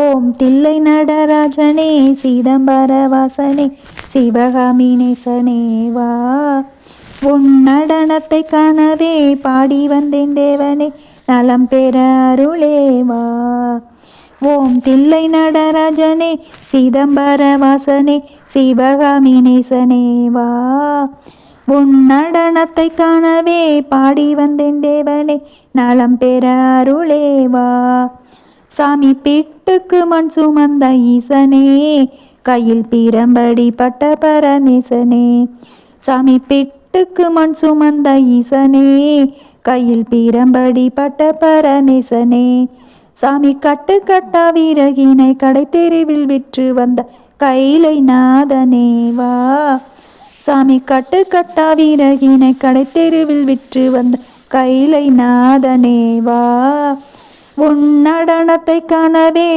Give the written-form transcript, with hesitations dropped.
ஓம் தில்லை நடராஜனே சிதம்பர வாசனே சிவகாமி நேசனே வா. உன் நடனத்தை காணவே பாடி வந்தேன் தேவனே, நலம் பெற அருளே வா. ஓம் தில்லை நடராஜனே சிதம்பர வாசனே சிவகாமி நேசனே வா. உன் நடனத்தை காணவே பாடி வந்தேன் தேவனே, நலம் பெற அருளே வா. சாமி பிட்டுக்கு மண் சுமந்த ஈசனே, கையில் பிரம்படி பட்ட பரமேசனே. சாமி பிட்டுக்கு மண் சுமந்த ஈசனே, கையில் பிரம்படி பட்ட பரமேசனே. சாமி கட்டு கட்டா வீரகினை கடை தெருவில் விற்று வந்த கைலை நாதனே வா. சாமி கட்டு கட்டா வீரகினை கடை தெருவில் விற்று வந்த கைலை நாதனே வா. உன் நடனத்தை காணவே